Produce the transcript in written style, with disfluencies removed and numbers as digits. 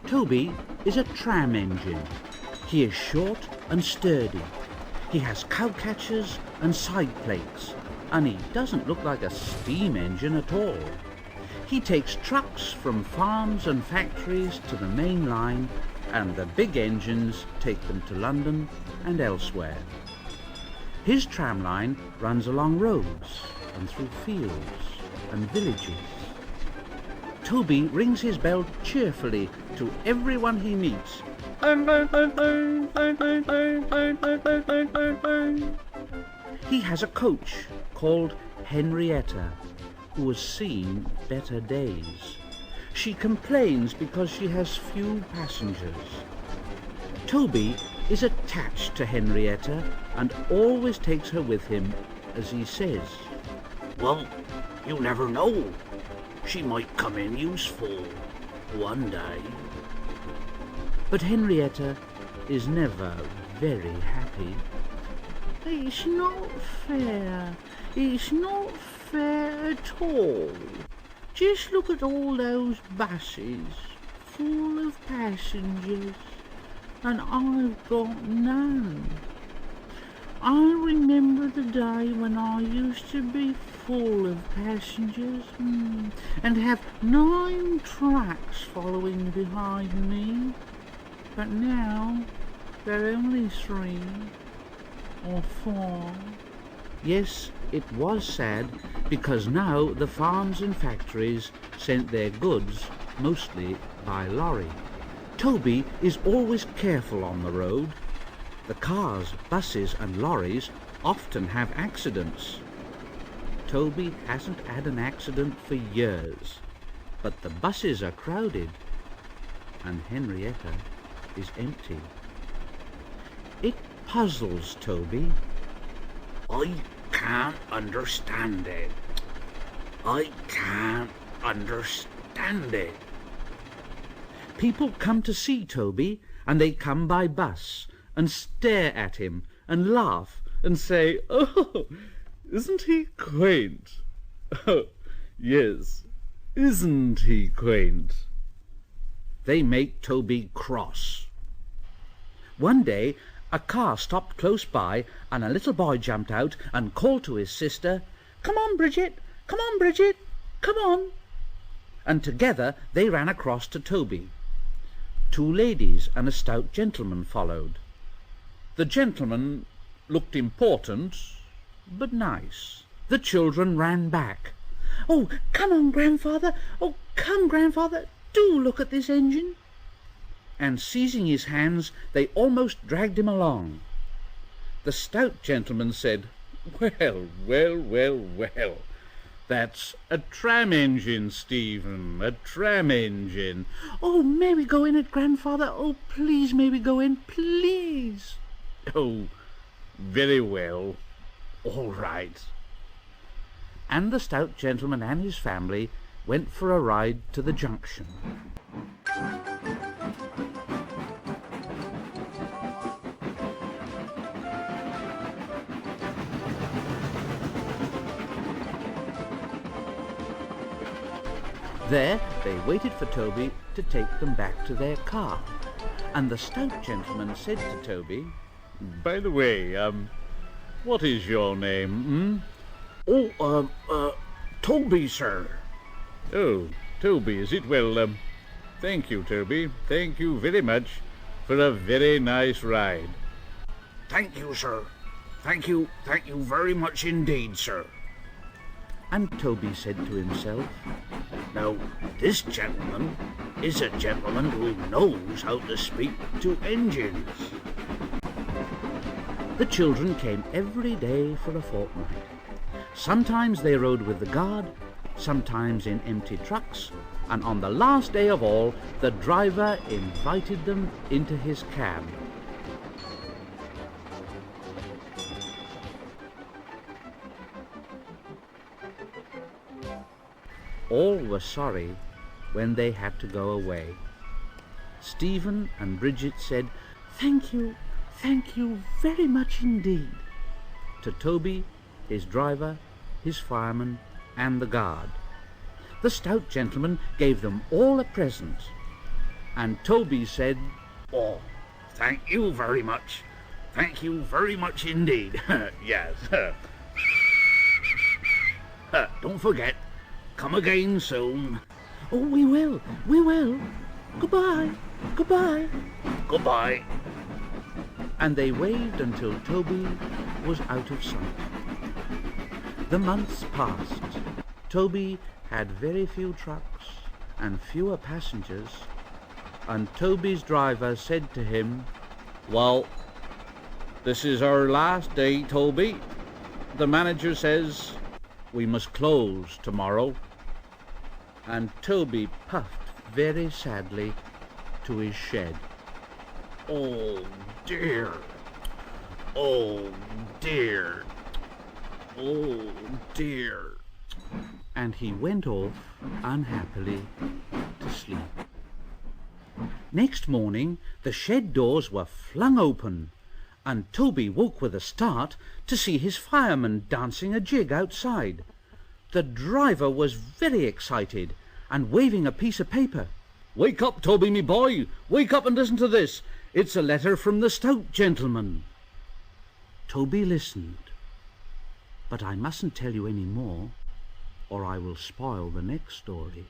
Toby is a tram engine. He is short and sturdy. He has cowcatchers and side plates, and he doesn't look like a steam engine at all. He takes trucks from farms and factories to the main line, and the big engines take them to London and elsewhere. His tram line runs along roads and through fields and villages. Toby rings his bell cheerfully to everyone he meets. He has a coach called Henrietta, who has seen better days. She complains because she has few passengers. Toby is attached to Henrietta and always takes her with him, as he says, "Well, you never know. She might come in useful one day." But Henrietta is never very happy. It's not fair. It's not fair at all. Just look at all those buses full of passengers, and I've got none. I remember the day when I used to be full of passengers and have 9 trucks following behind me, but now there are only 3 or 4. Yes, it was sad, because now the farms and factories sent their goods mostly by lorry. Toby is always careful on the road. The cars, buses and lorries often have accidents. Toby hasn't had an accident for years, but the buses are crowded and Henrietta is empty. It puzzles Toby. I can't understand it. I can't understand it. People come to see Toby, and they come by bus and stare at him and laugh and say, "Oh, isn't he quaint? Oh, yes, isn't he quaint?" They make Toby cross. One day a car stopped close by, and a little boy jumped out and called to his sister, "Come on, Bridget! Come on, Bridget! Come on!" And together they ran across to Toby. 2 ladies and a stout gentleman followed. The gentleman looked important, but nice. The children ran back. "Oh, come on, Grandfather! Oh, come, Grandfather! Do look at this engine!" And seizing his hands, they almost dragged him along. The stout gentleman said, "Well, well, well, well, that's a tram engine, Stephen, a tram engine." "Oh, may we go in it, Grandfather? Oh, please, may we go in, please?" "Oh, very well, all right." And the stout gentleman and his family went for a ride to the junction. There they waited for Toby to take them back to their car, and the stout gentleman said to Toby, "By the way, what is your name?" "Oh, Toby, sir." "Oh, Toby, is it? Well, thank you, Toby. Thank you very much for a very nice ride." "Thank you, sir. Thank you very much indeed, sir." And Toby said to himself, "Now, this gentleman is a gentleman who knows how to speak to engines." The children came every day for a fortnight. Sometimes they rode with the guard, sometimes in empty trucks, and on the last day of all, the driver invited them into his cab. All were sorry when they had to go away. Stephen and Bridget said, thank you very much indeed," to Toby, his driver, his fireman, and the guard. The stout gentleman gave them all a present, and Toby said, "Oh, thank you very much. Thank you very much indeed." Yes. Don't forget, come again soon. "Oh, we will, we will. Goodbye, goodbye." Goodbye. and they waved until Toby was out of sight. The months passed. Toby had very few trucks and fewer passengers, and Toby's driver said to him, "Well, this is our last day, Toby. The manager says we must close tomorrow." And Toby puffed very sadly to his shed. Oh dear. Oh dear. Oh dear. And he went off unhappily to sleep. Next morning the shed doors were flung open, and Toby woke with a start to see his fireman dancing a jig outside. The driver was very excited and waving a piece of paper. "Wake up, Toby, me boy! Wake up and listen to this. It's a letter from the Stout gentleman." Toby listened. But I mustn't tell you any more, or I will spoil the next story.